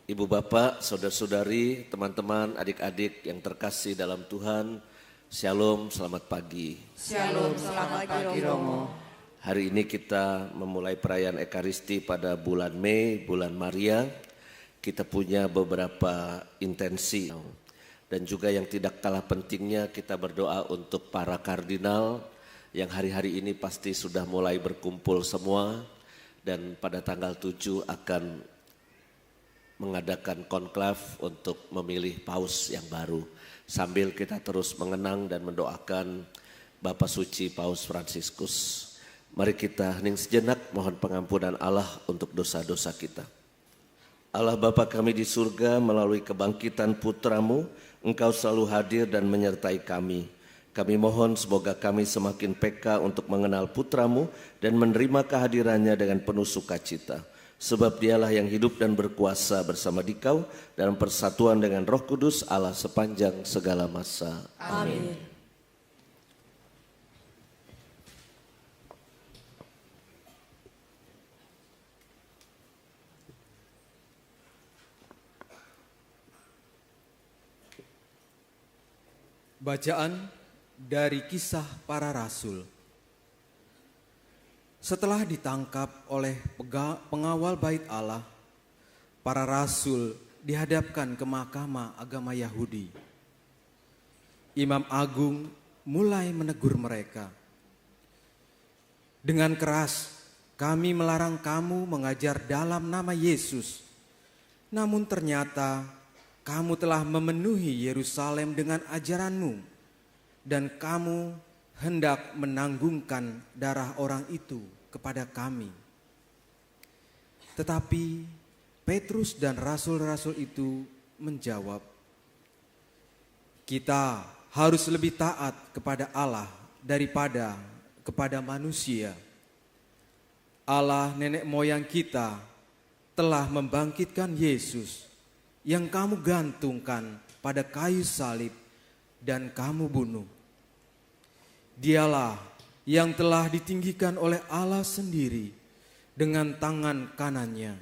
Ibu bapak, saudara-saudari, teman-teman, adik-adik yang terkasih dalam Tuhan, Shalom, selamat pagi. Shalom, selamat pagi Romo. Hari ini kita memulai perayaan Ekaristi pada bulan Mei, bulan Maria. Kita punya beberapa intensi dan juga yang tidak kalah pentingnya kita berdoa untuk para kardinal yang hari-hari ini pasti sudah mulai berkumpul semua dan pada tanggal 7 akan mengadakan konklav untuk memilih paus yang baru. Sambil kita terus mengenang dan mendoakan Bapa Suci Paus Fransiskus. Mari kita hening sejenak mohon pengampunan Allah untuk dosa-dosa kita. Allah Bapa kami di surga, melalui kebangkitan Putra-Mu, Engkau selalu hadir dan menyertai kami. Kami mohon semoga kami semakin peka untuk mengenal Putra-Mu dan menerima kehadirannya dengan penuh sukacita. Sebab dialah yang hidup dan berkuasa bersama Dikau dalam persatuan dengan Roh Kudus Allah sepanjang segala masa. Amin. Bacaan dari Kisah Para Rasul. Setelah ditangkap oleh pengawal bait Allah, para rasul dihadapkan ke mahkamah agama Yahudi. Imam Agung mulai menegur mereka. Dengan keras, kami melarang kamu mengajar dalam nama Yesus. Namun ternyata kamu telah memenuhi Yerusalem dengan ajaranmu, dan kamu hendak menanggungkan darah orang itu kepada kami. Tetapi Petrus dan rasul-rasul itu menjawab, kita harus lebih taat kepada Allah daripada kepada manusia. Allah nenek moyang kita telah membangkitkan Yesus yang kamu gantungkan pada kayu salib dan kamu bunuh. Dialah yang telah ditinggikan oleh Allah sendiri dengan tangan kanannya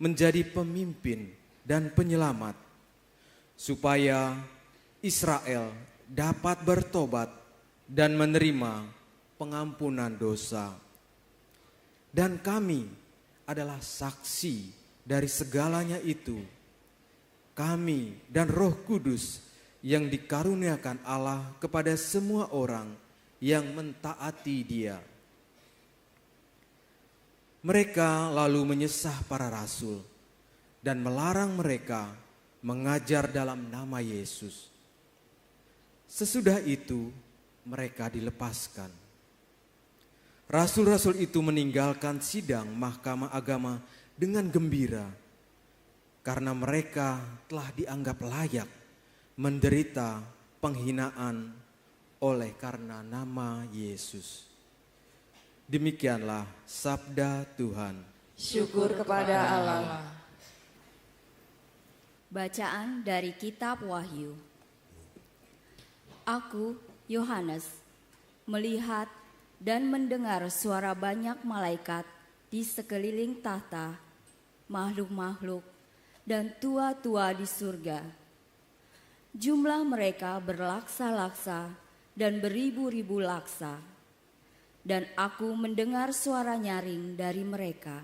menjadi pemimpin dan penyelamat, supaya Israel dapat bertobat dan menerima pengampunan dosa. Dan kami adalah saksi dari segalanya itu. Kami dan Roh Kudus yang dikaruniakan Allah kepada semua orang yang mentaati Dia. Mereka lalu menyesah para rasul dan melarang mereka mengajar dalam nama Yesus. Sesudah itu mereka dilepaskan. Rasul-rasul itu meninggalkan sidang mahkamah agama dengan gembira karena mereka telah dianggap layak menderita penghinaan oleh karena nama Yesus. Demikianlah sabda Tuhan. Syukur kepada Allah. Bacaan dari Kitab Wahyu. Aku, Yohanes, melihat dan mendengar suara banyak malaikat di sekeliling tahta, makhluk-makhluk, dan tua-tua di surga. Jumlah mereka berlaksa-laksa dan beribu-ribu laksa. Dan aku mendengar suara nyaring dari mereka.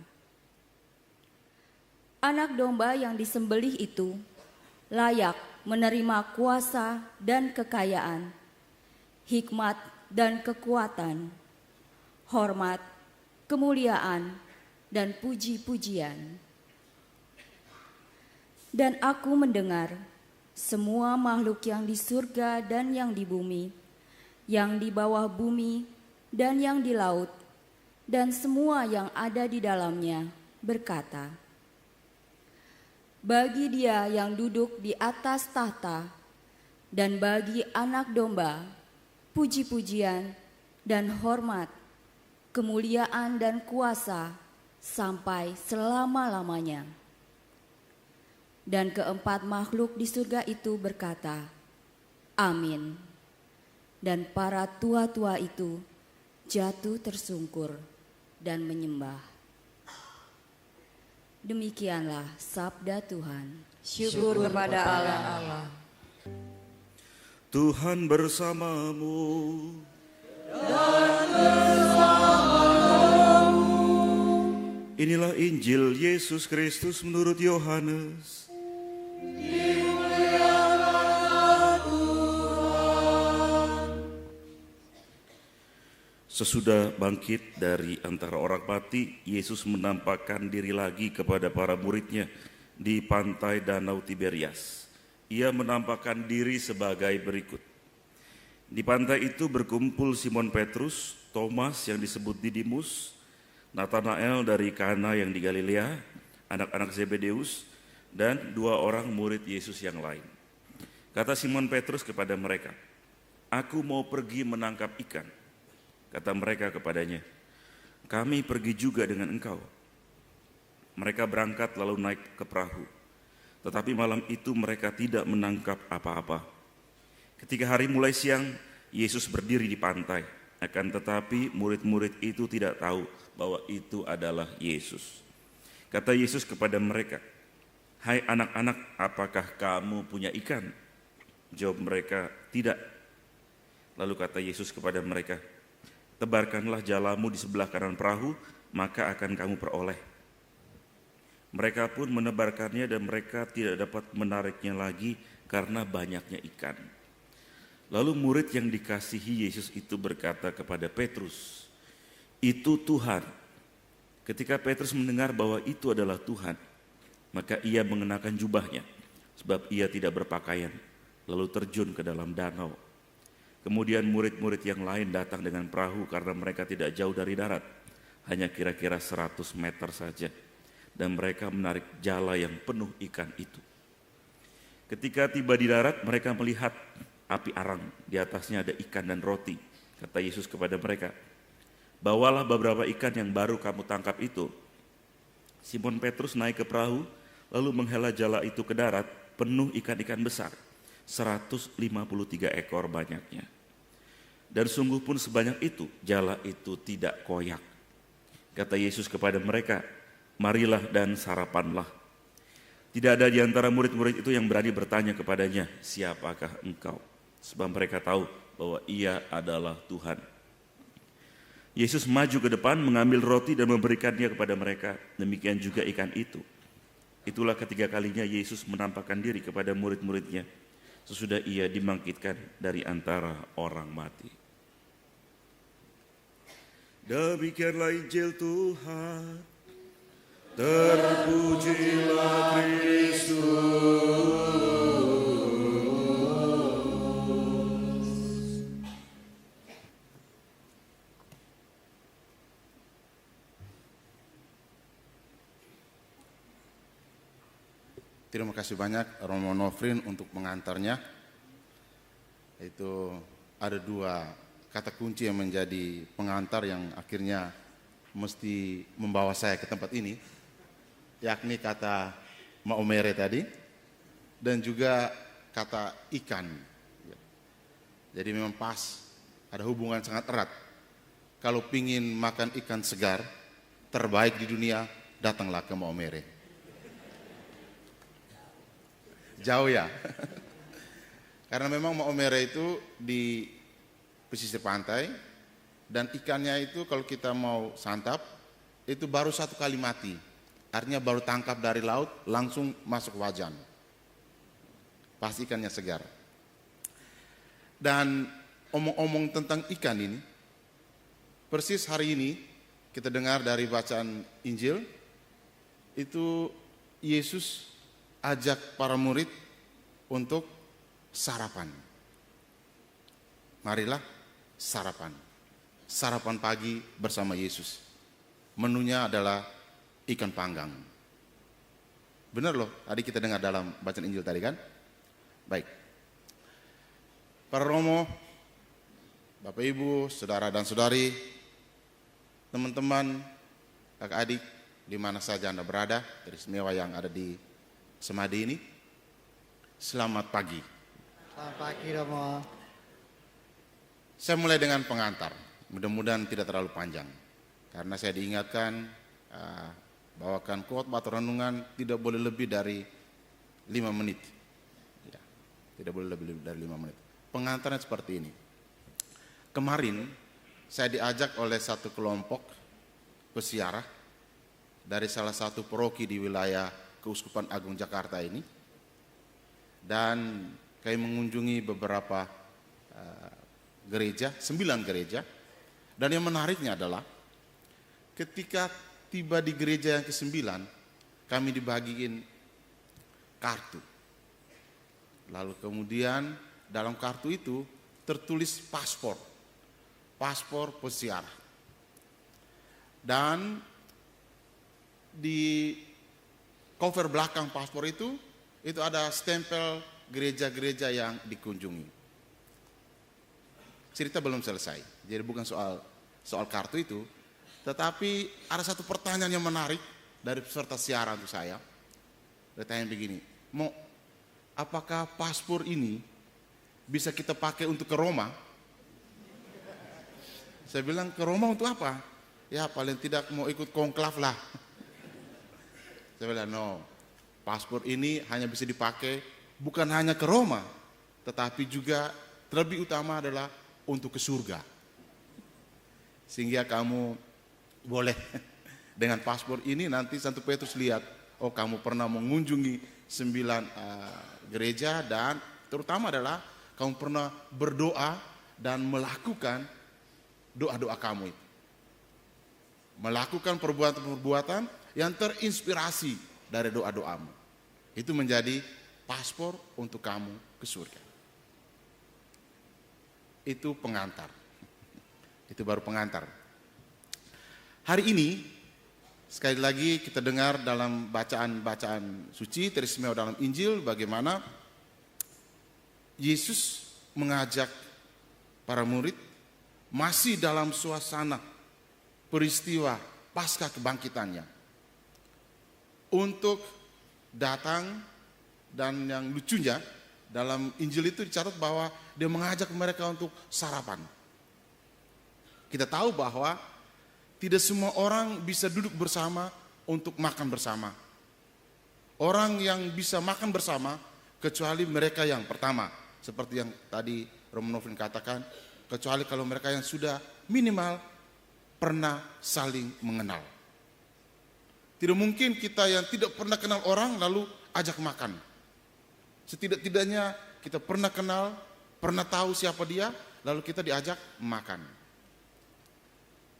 Anak domba yang disembelih itu layak menerima kuasa dan kekayaan, hikmat dan kekuatan, hormat, kemuliaan, dan puji-pujian. Dan aku mendengar semua makhluk yang di surga dan yang di bumi, yang di bawah bumi dan yang di laut, dan semua yang ada di dalamnya berkata, bagi Dia yang duduk di atas tahta dan bagi Anak Domba, puji-pujian dan hormat, kemuliaan dan kuasa sampai selama-lamanya. Dan keempat makhluk di surga itu berkata, Amin. Dan para tua-tua itu jatuh tersungkur dan menyembah. Demikianlah sabda Tuhan. Syukur kepada Allah. Tuhan bersamamu. Inilah Injil Yesus Kristus menurut Yohanes. Sesudah bangkit dari antara orang mati, Yesus menampakkan diri lagi kepada para muridnya di pantai Danau Tiberias. Ia menampakkan diri sebagai berikut. Di pantai itu berkumpul Simon Petrus, Thomas yang disebut Didimus, Nathanael dari Kana yang di Galilea, anak-anak Zebedeus, dan 2 orang murid Yesus yang lain. Kata Simon Petrus kepada mereka, "Aku mau pergi menangkap ikan." Kata mereka kepadanya, "Kami pergi juga dengan engkau." Mereka berangkat lalu naik ke perahu. Tetapi malam itu mereka tidak menangkap apa-apa. Ketika hari mulai siang, Yesus berdiri di pantai. Akan tetapi murid-murid itu tidak tahu bahwa itu adalah Yesus. Kata Yesus kepada mereka, "Hai anak-anak, apakah kamu punya ikan?" Jawab mereka, "Tidak." Lalu kata Yesus kepada mereka, "Tebarkanlah jalamu di sebelah kanan perahu, maka akan kamu peroleh." Mereka pun menebarkannya dan mereka tidak dapat menariknya lagi karena banyaknya ikan. Lalu murid yang dikasihi Yesus itu berkata kepada Petrus, "Itu Tuhan." Ketika Petrus mendengar bahwa itu adalah Tuhan, maka ia mengenakan jubahnya, sebab ia tidak berpakaian, lalu terjun ke dalam danau. Kemudian murid-murid yang lain datang dengan perahu karena mereka tidak jauh dari darat, hanya kira-kira 100 meter saja, dan mereka menarik jala yang penuh ikan itu. Ketika tiba di darat, mereka melihat api arang, di atasnya ada ikan dan roti. Kata Yesus kepada mereka, "Bawalah beberapa ikan yang baru kamu tangkap itu." Simon Petrus naik ke perahu, lalu menghela jala itu ke darat, penuh ikan-ikan besar, 153 ekor banyaknya. Dan sungguh pun sebanyak itu, jala itu tidak koyak. Kata Yesus kepada mereka, "Marilah dan sarapanlah." Tidak ada di antara murid-murid itu yang berani bertanya kepadanya, "Siapakah engkau?" Sebab mereka tahu bahwa ia adalah Tuhan. Yesus maju ke depan, mengambil roti dan memberikannya kepada mereka. Demikian juga ikan itu. Itulah ketiga kalinya Yesus menampakkan diri kepada murid-muridnya sesudah ia dibangkitkan dari antara orang mati. Demikianlah Injil Tuhan. Terpujilah Kristus. Terima kasih banyak Romo Nofrin untuk mengantarnya. Itu ada 2 kata kunci yang menjadi pengantar yang akhirnya mesti membawa saya ke tempat ini, yakni kata maomere tadi dan juga kata ikan. Jadi memang pas, ada hubungan sangat erat. Kalau pingin makan ikan segar terbaik di dunia, datanglah ke maomere. Jauh ya. Karena memang maomere itu di pesisir pantai, dan ikannya itu kalau kita mau santap itu baru 1 kali mati. Artinya baru tangkap dari laut langsung masuk wajan. Pasti ikannya segar. Dan omong-omong tentang ikan ini, persis hari ini kita dengar dari bacaan Injil, itu Yesus ajak para murid untuk sarapan. Marilah sarapan. Sarapan pagi bersama Yesus. Menunya adalah ikan panggang. Benar loh, tadi kita dengar dalam bacaan Injil tadi kan? Baik. Para romo, Bapak Ibu, saudara dan saudari, teman-teman, kakak adik, di mana saja Anda berada, teristimewa yang ada di Semadi ini, selamat pagi. Selamat pagi Romo. Saya mulai dengan pengantar, mudah-mudahan tidak terlalu panjang, karena saya diingatkan bawakan khotbah atau renungan tidak boleh lebih dari 5 menit. Ya, tidak boleh lebih dari 5 menit. Pengantarnya seperti ini. Kemarin saya diajak oleh satu kelompok peziarah dari salah satu paroki di wilayah Keuskupan Agung Jakarta ini, dan kami mengunjungi beberapa gereja, 9 gereja. Dan yang menariknya adalah ketika tiba di gereja yang ke-9, kami dibagiin kartu. Lalu kemudian dalam kartu itu tertulis paspor peziarah. Dan di cover belakang paspor itu ada stempel gereja-gereja yang dikunjungi. Cerita belum selesai, jadi bukan soal kartu itu, tetapi ada satu pertanyaan yang menarik dari peserta siaran untuk saya. Dia tanya begini, apakah paspor ini bisa kita pakai untuk ke Roma? Saya bilang, ke Roma untuk apa? Ya paling tidak mau ikut konklav lah. Saya bilang, no, paspor ini hanya bisa dipakai bukan hanya ke Roma, tetapi juga terlebih utama adalah untuk ke surga. Sehingga kamu boleh dengan paspor ini nanti Santo Petrus lihat, oh kamu pernah mengunjungi 9 gereja, dan terutama adalah kamu pernah berdoa dan melakukan doa-doa kamu itu. Melakukan perbuatan-perbuatan yang terinspirasi dari doa-doamu. Itu menjadi paspor untuk kamu ke surga. Itu pengantar. Itu baru pengantar. Hari ini sekali lagi kita dengar dalam bacaan-bacaan suci teristimewa dalam Injil bagaimana Yesus mengajak para murid masih dalam suasana peristiwa pasca kebangkitannya untuk datang, dan yang lucunya dalam Injil itu dicatat bahwa dia mengajak mereka untuk sarapan. Kita tahu bahwa tidak semua orang bisa duduk bersama untuk makan bersama. Orang yang bisa makan bersama kecuali mereka yang pertama, seperti yang tadi Romo Novin katakan, kecuali kalau mereka yang sudah minimal pernah saling mengenal. Tidak mungkin kita yang tidak pernah kenal orang lalu ajak makan. Setidak-tidaknya kita pernah kenal, pernah tahu siapa dia, lalu kita diajak makan.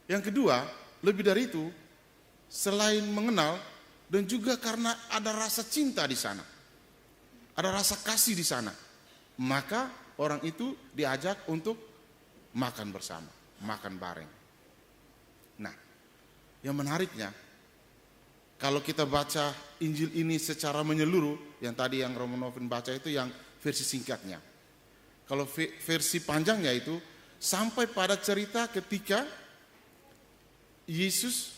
Yang kedua, lebih dari itu, selain mengenal dan juga karena ada rasa cinta di sana, ada rasa kasih di sana, maka orang itu diajak untuk makan bersama, makan bareng. Nah, yang menariknya, kalau kita baca Injil ini secara menyeluruh, yang tadi yang Romo Novin baca itu yang versi singkatnya. Kalau versi panjangnya itu sampai pada cerita ketika Yesus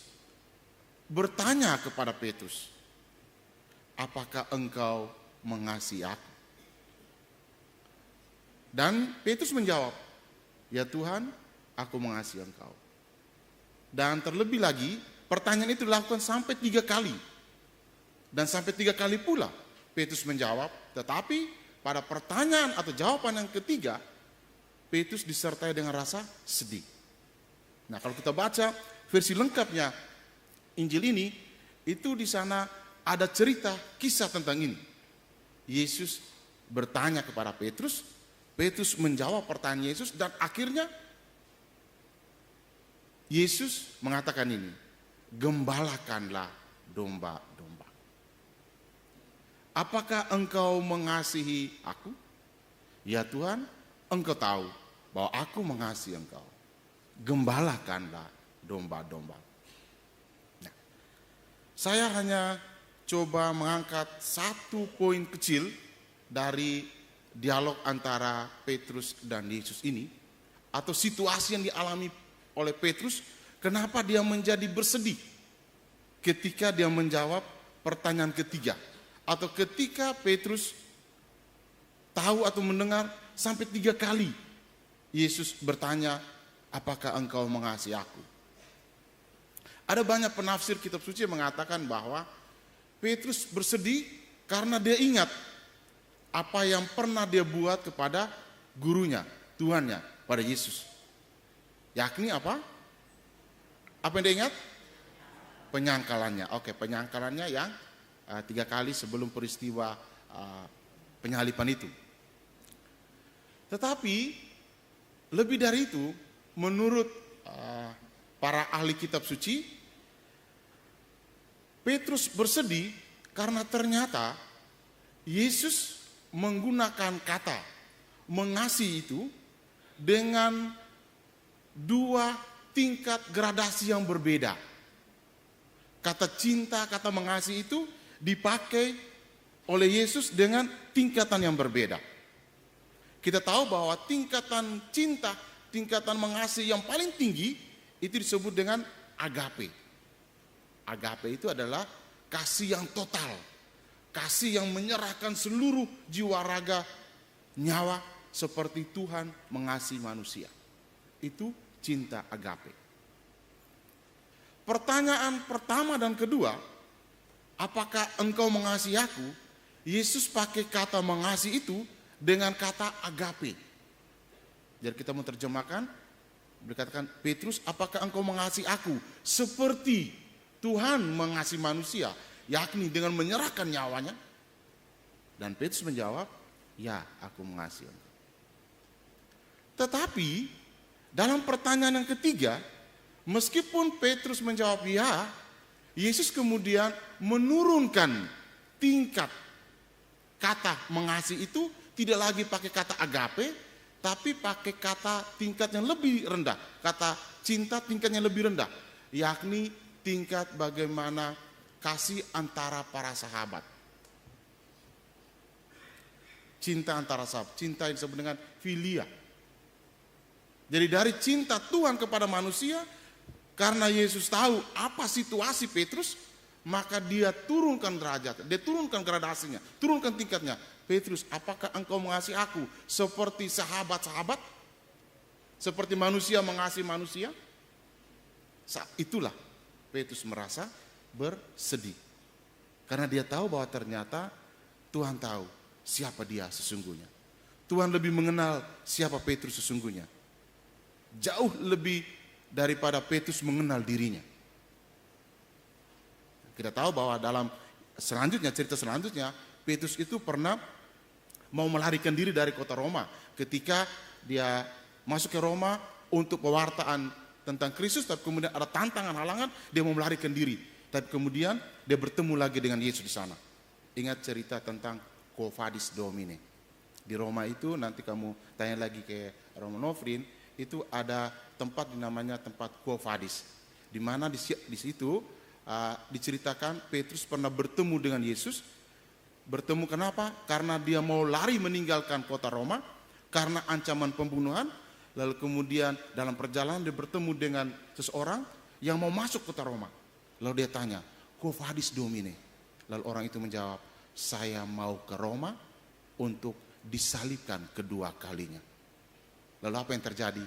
bertanya kepada Petrus, apakah engkau mengasihi aku? Dan Petrus menjawab, ya Tuhan, aku mengasihi engkau. Dan terlebih lagi, pertanyaan itu dilakukan sampai 3 kali. Dan sampai 3 kali pula Petrus menjawab, tetapi pada pertanyaan atau jawaban yang ketiga, Petrus disertai dengan rasa sedih. Nah, kalau kita baca versi lengkapnya Injil ini, itu di sana ada cerita kisah tentang ini. Yesus bertanya kepada Petrus, Petrus menjawab pertanyaan Yesus, dan akhirnya Yesus mengatakan ini, gembalakanlah domba-domba. Apakah engkau mengasihi aku? Ya Tuhan, engkau tahu bahwa aku mengasihi engkau. Gembalakanlah domba-domba. Nah, saya hanya coba mengangkat satu poin kecil dari dialog antara Petrus dan Yesus ini, atau situasi yang dialami oleh Petrus, kenapa dia menjadi bersedih ketika dia menjawab pertanyaan ketiga, atau ketika Petrus tahu atau mendengar sampai 3 kali Yesus bertanya, apakah engkau mengasihi aku? Ada banyak penafsir kitab suci yang mengatakan bahwa Petrus bersedih karena dia ingat apa yang pernah dia buat kepada gurunya, Tuhannya, pada Yesus. Yakni apa? Apa yang dia ingat? Penyangkalannya. Oke, penyangkalannya yang 3 kali sebelum peristiwa penyalipan itu. Tetapi lebih dari itu, menurut para ahli kitab suci, Petrus bersedih karena ternyata Yesus menggunakan kata mengasihi itu dengan 2 tingkat gradasi yang berbeda. Kata cinta, kata mengasihi itu dipakai oleh Yesus dengan tingkatan yang berbeda. Kita tahu bahwa tingkatan cinta, tingkatan mengasihi yang paling tinggi itu disebut dengan agape. Agape itu adalah kasih yang total, kasih yang menyerahkan seluruh jiwa, raga, nyawa, seperti Tuhan mengasihi manusia. Itu cinta agape. Pertanyaan pertama dan kedua, apakah engkau mengasihi aku? Yesus pakai kata mengasihi itu dengan kata agape. Jadi kita mau terjemahkan, dikatakan, Petrus, apakah engkau mengasihi aku seperti Tuhan mengasihi manusia, yakni dengan menyerahkan nyawanya? Dan Petrus menjawab, ya, aku mengasihi engkau. Tetapi dalam pertanyaan yang ketiga, meskipun Petrus menjawab ya, Yesus kemudian menurunkan tingkat kata mengasihi itu, tidak lagi pakai kata agape, tapi pakai kata tingkat yang lebih rendah, kata cinta tingkatnya lebih rendah, yakni tingkat bagaimana kasih antara para sahabat. Cinta antara sahabat, cinta yang disebut dengan filia. Jadi dari cinta Tuhan kepada manusia, karena Yesus tahu apa situasi Petrus, maka dia turunkan derajat, dia turunkan gradasinya, turunkan tingkatnya. Petrus, apakah engkau mengasihi aku seperti sahabat-sahabat? Seperti manusia mengasihi manusia? Itulah Petrus merasa bersedih. Karena dia tahu bahwa ternyata Tuhan tahu siapa dia sesungguhnya. Tuhan lebih mengenal siapa Petrus sesungguhnya. Jauh lebih daripada Petrus mengenal dirinya. Kita tahu bahwa dalam cerita selanjutnya, Petrus itu pernah mau melarikan diri dari kota Roma. Ketika dia masuk ke Roma untuk pewartaan tentang Kristus, tapi kemudian ada tantangan, halangan, dia mau melarikan diri. Tapi kemudian dia bertemu lagi dengan Yesus di sana. Ingat cerita tentang Quo Vadis Domine. Di Roma itu, nanti kamu tanya lagi ke Romanofrin, itu ada tempat namanya tempat Quo Vadis, di mana di situ diceritakan Petrus pernah bertemu dengan Yesus. Bertemu kenapa? Karena dia mau lari meninggalkan kota Roma karena ancaman pembunuhan. Lalu kemudian dalam perjalanan dia bertemu dengan seseorang yang mau masuk kota Roma. Lalu dia tanya, Quo Vadis Domine? Lalu orang itu menjawab, saya mau ke Roma untuk disalibkan kedua kalinya. Lalu apa yang terjadi?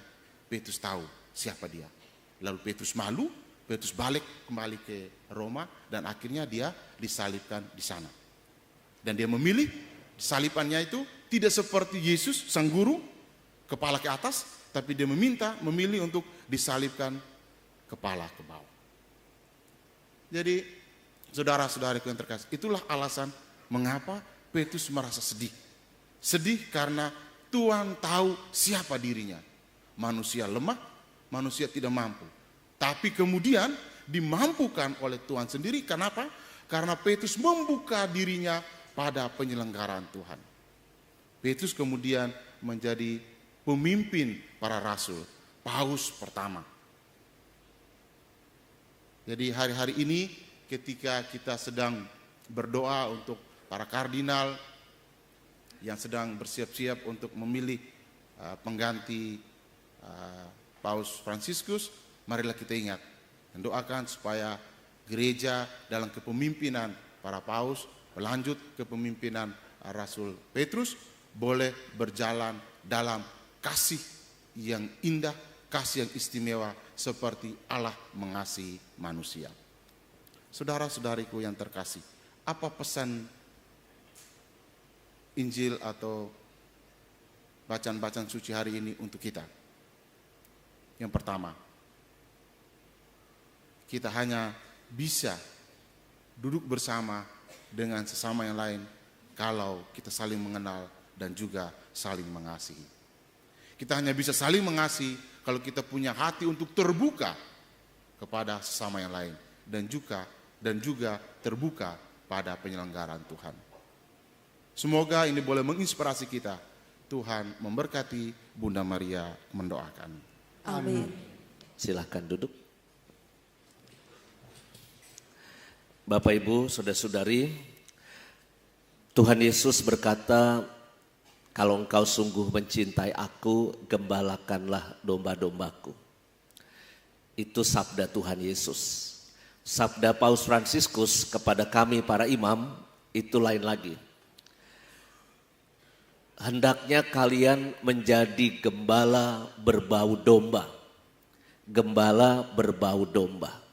Petrus tahu siapa dia. Lalu Petrus malu, Petrus balik kembali ke Roma, dan akhirnya dia disalibkan di sana. Dan dia memilih salibannya itu tidak seperti Yesus sang guru, kepala ke atas, tapi dia memilih untuk disalibkan kepala ke bawah. Jadi saudara-saudariku yang terkasih, itulah alasan mengapa Petrus merasa sedih. Sedih karena Tuhan tahu siapa dirinya. Manusia lemah, manusia tidak mampu. Tapi kemudian dimampukan oleh Tuhan sendiri. Kenapa? Karena Petrus membuka dirinya pada penyelenggaraan Tuhan. Petrus kemudian menjadi pemimpin para rasul, Paus pertama. Jadi hari-hari ini ketika kita sedang berdoa untuk para kardinal yang sedang bersiap-siap untuk memilih pengganti Paus Fransiskus, marilah kita ingat dan doakan supaya gereja dalam kepemimpinan para paus berlanjut kepemimpinan Rasul Petrus boleh berjalan dalam kasih yang indah, kasih yang istimewa seperti Allah mengasihi manusia. Saudara-saudariku yang terkasih, apa pesan Injil atau bacaan-bacaan suci hari ini untuk kita? Yang pertama, kita hanya bisa duduk bersama dengan sesama yang lain kalau kita saling mengenal dan juga saling mengasihi. Kita hanya bisa saling mengasihi kalau kita punya hati untuk terbuka kepada sesama yang lain dan juga terbuka pada penyelenggaraan Tuhan. Semoga ini boleh menginspirasi kita. Tuhan memberkati. Bunda Maria mendoakan. Amin. Silahkan duduk. Bapak, Ibu, saudara-saudari, Tuhan Yesus berkata, kalau engkau sungguh mencintai aku, gembalakanlah domba-dombaku. Itu sabda Tuhan Yesus. Sabda Paus Fransiskus kepada kami para imam itu lain lagi. Hendaknya kalian menjadi gembala berbau domba. Gembala berbau domba.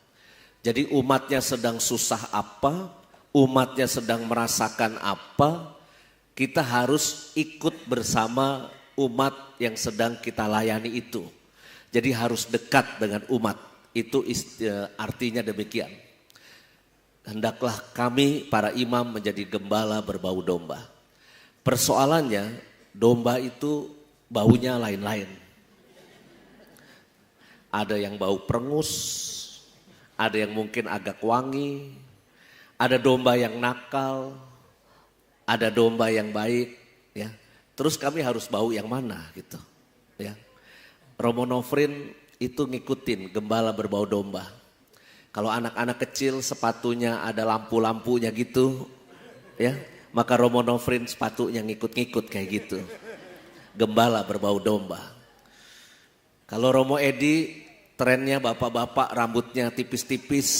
Jadi umatnya sedang susah apa, umatnya sedang merasakan apa, kita harus ikut bersama umat yang sedang kita layani itu. Jadi harus dekat dengan umat, itu artinya demikian. Hendaklah kami para imam menjadi gembala berbau domba. Persoalannya domba itu baunya lain-lain. Ada yang bau perengus, ada yang mungkin agak wangi, ada domba yang nakal, ada domba yang baik, ya. Terus kami harus bau yang mana gitu, ya. Romo Nofrin itu ngikutin gembala berbau domba. Kalau anak-anak kecil sepatunya ada lampu-lampunya gitu, ya. Maka Romo Nofrin sepatunya ngikut-ngikut kayak gitu. Gembala berbau domba. Kalau Romo Edi trennya bapak-bapak rambutnya tipis-tipis.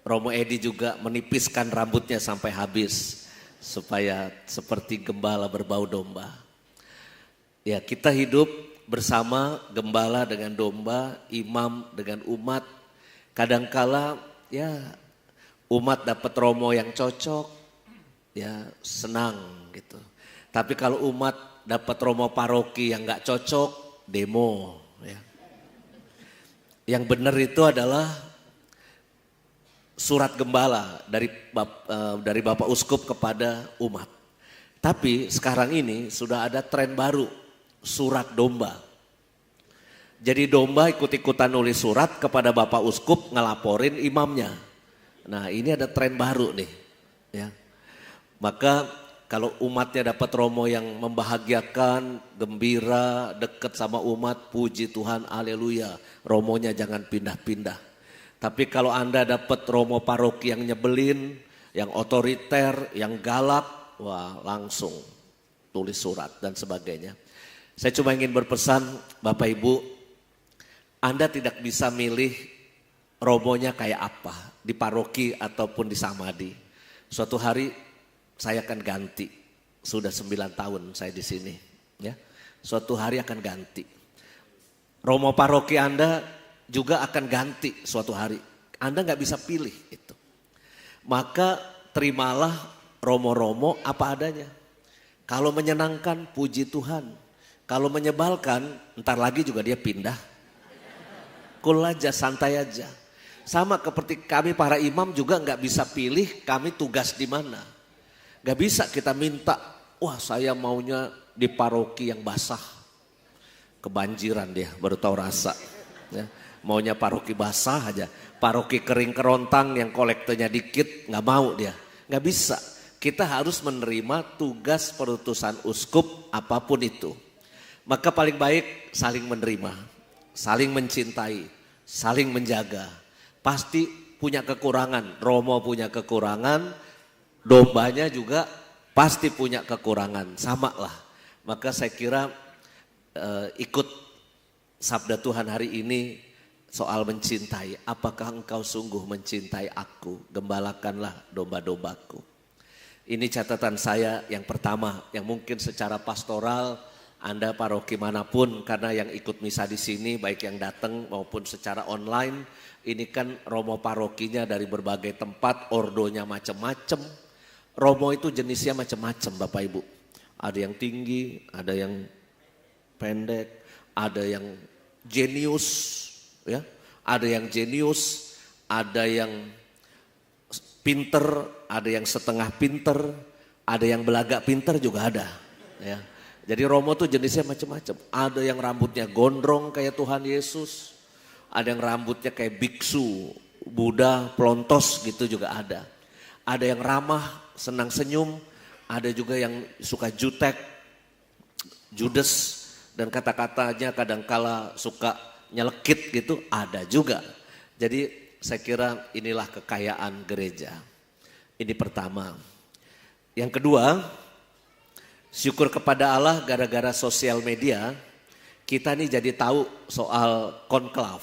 Romo Edi juga menipiskan rambutnya sampai habis. Supaya seperti gembala berbau domba. Ya, kita hidup bersama gembala dengan domba, imam dengan umat. Kadangkala ya umat dapat romo yang cocok. Ya senang gitu. Tapi kalau umat dapat romo paroki yang gak cocok, demo. Ya. Yang benar itu adalah surat gembala dari Bapak Uskup kepada umat. Tapi sekarang ini sudah ada tren baru, surat domba. Jadi domba ikut-ikutan nulis surat kepada Bapak Uskup ngelaporin imamnya. Nah ini ada tren baru nih. Ya. Maka kalau umatnya dapat romo yang membahagiakan, gembira, dekat sama umat, puji Tuhan, haleluya. Romonya jangan pindah-pindah. Tapi kalau Anda dapat romo paroki yang nyebelin, yang otoriter, yang galak, wah langsung tulis surat dan sebagainya. Saya cuma ingin berpesan Bapak Ibu, Anda tidak bisa milih romonya kayak apa, di paroki ataupun di samadi. Suatu hari saya akan ganti, sudah 9 tahun saya di sini. Ya. Suatu hari akan ganti. Romo paroki Anda juga akan ganti suatu hari. Anda gak bisa pilih itu. Maka terimalah romo-romo apa adanya. Kalau menyenangkan puji Tuhan. Kalau menyebalkan ntar lagi juga dia pindah. Cool aja, santai aja. Sama seperti kami para imam juga gak bisa pilih kami tugas di mana. Gak bisa kita minta, wah saya maunya di paroki yang basah. Kebanjiran dia, baru tahu rasa. Ya. Maunya paroki basah aja. Paroki kering kerontang yang kolektenya dikit, gak mau dia. Gak bisa. Kita harus menerima tugas perutusan uskup apapun itu. Maka paling baik saling menerima, saling mencintai, saling menjaga. Pasti punya kekurangan, romo punya kekurangan, dombanya juga pasti punya kekurangan, sama lah. Maka saya kira ikut sabda Tuhan hari ini soal mencintai. Apakah engkau sungguh mencintai aku? Gembalakanlah domba-dombaku. Ini catatan saya yang pertama, yang mungkin secara pastoral Anda paroki manapun, karena yang ikut misa di sini baik yang datang maupun secara online, ini kan romo parokinya dari berbagai tempat, ordonya macam-macam. Romo itu jenisnya macam-macam Bapak Ibu. Ada yang tinggi, ada yang pendek, ada yang jenius, ya, ada yang jenius, ada yang pinter, ada yang setengah pinter, ada yang belagak pinter juga ada, ya. Jadi romo tuh jenisnya macam-macam. Ada yang rambutnya gondrong kayak Tuhan Yesus, ada yang rambutnya kayak biksu, Buddha, pelontos gitu juga ada. Ada yang ramah, senang senyum, ada juga yang suka jutek, judes, dan kata-katanya kadangkala suka nyelekit gitu, ada juga. Jadi saya kira inilah kekayaan gereja. Ini pertama. Yang kedua, syukur kepada Allah gara-gara sosial media, kita nih jadi tahu soal konklav.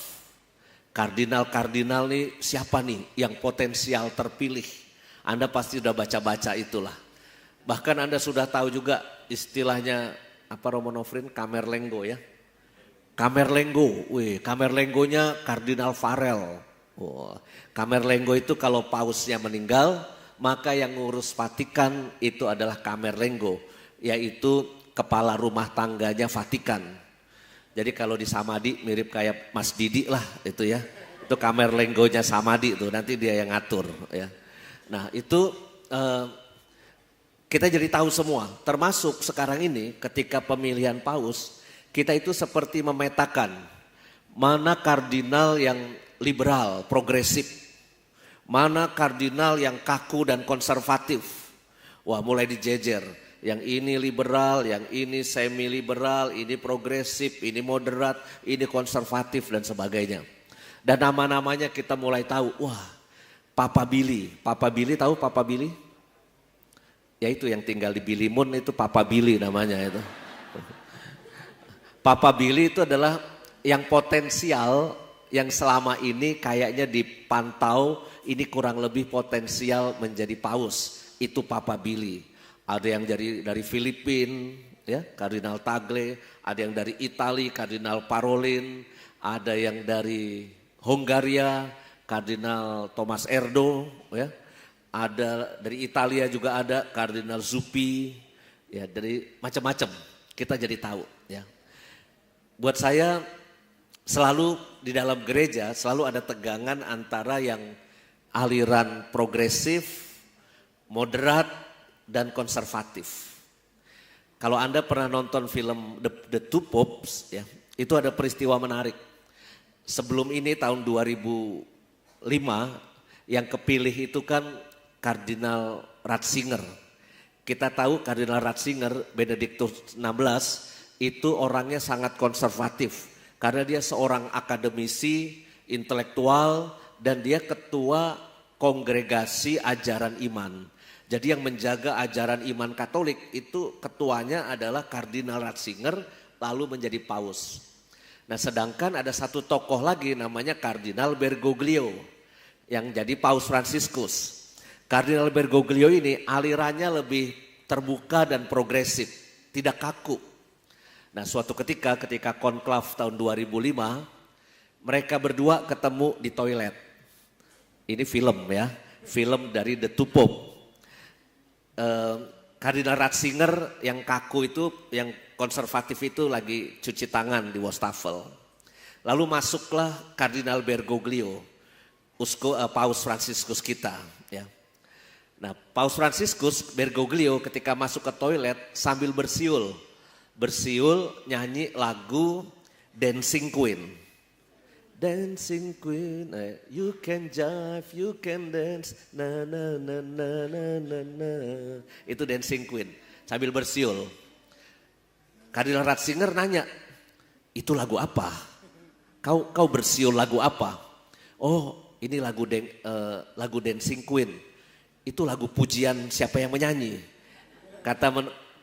Kardinal-kardinal nih siapa nih yang potensial terpilih. Anda pasti sudah baca-baca itulah. Bahkan Anda sudah tahu juga istilahnya apa Romonofrin, Kamerlenggo ya. Kamerlenggo, Kamerlenggonya Kardinal Farel. Kamerlenggo itu kalau pausnya meninggal, maka yang ngurus Vatikan itu adalah Kamerlenggo, yaitu kepala rumah tangganya Vatikan. Jadi kalau di Samadhi mirip kayak Mas Didi lah itu ya. Itu Kamerlenggonya Samadhi itu, nanti dia yang ngatur ya. Nah itu kita jadi tahu semua, termasuk sekarang ini ketika pemilihan paus, kita itu seperti memetakan mana kardinal yang liberal, progresif, mana kardinal yang kaku dan konservatif. Wah mulai dijejer. Yang ini liberal, yang ini semi liberal, ini progresif, ini moderat, ini konservatif dan sebagainya. Dan nama-namanya kita mulai tahu, wah Papa Billy. Papa Billy tahu Papa Billy? Ya itu yang tinggal di Bilimun itu Papa Billy namanya itu. Papa Billy itu adalah yang potensial, yang selama ini kayaknya dipantau ini kurang lebih potensial menjadi paus. Itu Papa Billy. Ada yang dari Filipina, ya, Kardinal Tagle, ada yang dari Italia, Kardinal Parolin, ada yang dari Hongaria, Kardinal Thomas Erdo, ya. Ada dari Italia juga ada Kardinal Zuppi, ya dari macam-macam. Kita jadi tahu, ya. Buat saya selalu di dalam gereja selalu ada tegangan antara yang aliran progresif, moderat, dan konservatif. Kalau Anda pernah nonton film The Two Popes, ya, itu ada peristiwa menarik. Sebelum ini tahun 2005 yang kepilih itu kan Kardinal Ratzinger. Kita tahu Kardinal Ratzinger, Benediktus XVI itu orangnya sangat konservatif karena dia seorang akademisi, intelektual, dan dia ketua kongregasi ajaran iman. Jadi yang menjaga ajaran iman Katolik itu ketuanya adalah Kardinal Ratzinger lalu menjadi paus. Nah sedangkan ada satu tokoh lagi namanya Kardinal Bergoglio yang jadi Paus Fransiskus. Kardinal Bergoglio ini alirannya lebih terbuka dan progresif, tidak kaku. Nah suatu ketika konklav tahun 2005 mereka berdua ketemu di toilet. Ini film ya, film dari The Two Popes. Kardinal Ratzinger yang kaku itu, yang konservatif itu lagi cuci tangan di wastafel. Lalu masuklah Kardinal Bergoglio, Paus Fransiskus kita. Ya. Nah Paus Fransiskus Bergoglio ketika masuk ke toilet sambil bersiul nyanyi lagu Dancing Queen. Dancing Queen, you can jive, you can dance, na na na na na na na. Itu Dancing Queen, sambil bersiul. Kardinal Ratzinger nanya, itu lagu apa? Kau bersiul lagu apa? Oh, ini lagu Dancing Queen. Itu lagu pujian siapa yang menyanyi? Kata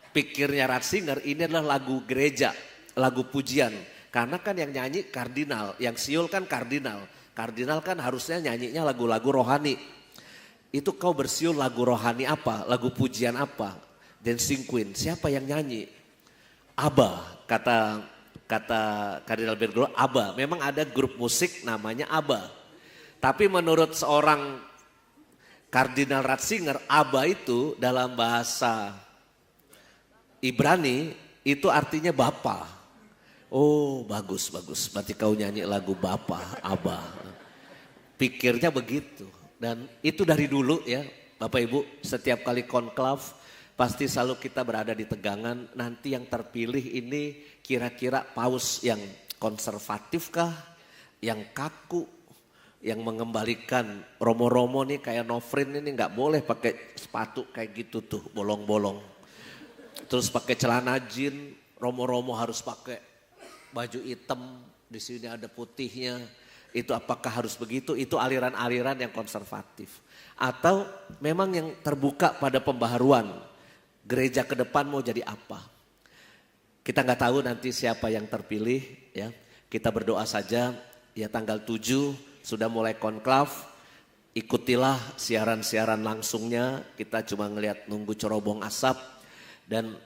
pikirnya Ratzinger, ini adalah lagu gereja, lagu pujian. Karena kan yang nyanyi kardinal, yang siul kan kardinal. Kardinal kan harusnya nyanyinya lagu-lagu rohani. Itu kau bersiul lagu rohani apa? Lagu pujian apa? Dancing Queen, siapa yang nyanyi? ABBA, kata Kardinal Bergoglio, ABBA. Memang ada grup musik namanya ABBA. Tapi menurut seorang Kardinal Ratzinger, ABBA itu dalam bahasa Ibrani itu artinya Bapa. Oh bagus. Berarti kau nyanyi lagu Bapa, ABBA. Pikirnya begitu. Dan itu dari dulu ya Bapak Ibu, setiap kali konklav pasti selalu kita berada di tegangan. Nanti yang terpilih ini kira-kira paus yang konservatif kah, yang kaku, yang mengembalikan romo-romo nih kayak Nofrin ini nggak boleh pakai sepatu kayak gitu tuh bolong-bolong. Terus pakai celana jin, romo-romo harus pakai baju hitam, di sini ada putihnya. Itu apakah harus begitu? Itu aliran-aliran yang konservatif. Atau memang yang terbuka pada pembaharuan. Gereja ke depan mau jadi apa? Kita nggak tahu nanti siapa yang terpilih ya. Kita berdoa saja ya tanggal 7 sudah mulai konklav. Ikutilah siaran-siaran langsungnya. Kita cuma ngelihat nunggu cerobong asap. Dan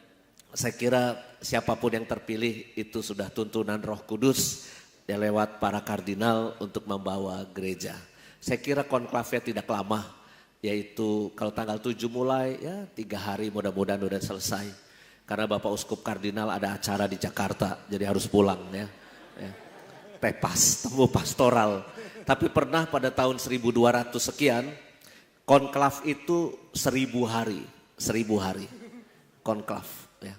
saya kira siapapun yang terpilih itu sudah tuntunan Roh Kudus ya lewat para kardinal untuk membawa gereja. Saya kira konklavnya tidak lama, yaitu kalau tanggal 7 mulai ya 3 hari mudah-mudahan udah selesai. Karena Bapak Uskup Kardinal ada acara di Jakarta jadi harus pulang ya. Tepas, temu pastoral. Tapi pernah pada tahun 1200 sekian konklav itu 1000 hari. 1000 hari konklav ya.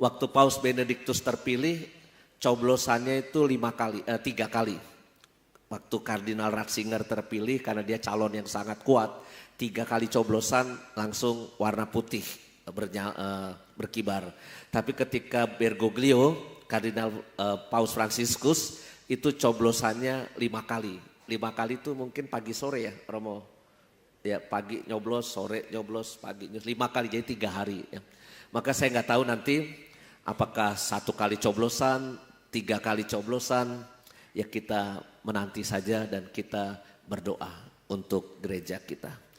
Waktu Paus Benediktus terpilih coblosannya itu 3 kali. Waktu Kardinal Ratzinger terpilih karena dia calon yang sangat kuat, 3 kali coblosan langsung warna putih berkibar. Tapi ketika Bergoglio, Kardinal Paus Fransiskus itu coblosannya 5 kali. 5 kali itu mungkin pagi sore ya Romo. Ya pagi nyoblos, sore nyoblos, pagi nyoblos, 5 kali jadi 3 hari ya. Maka saya nggak tahu nanti apakah 1 kali coblosan, 3 kali coblosan, ya kita menanti saja dan kita berdoa untuk gereja kita.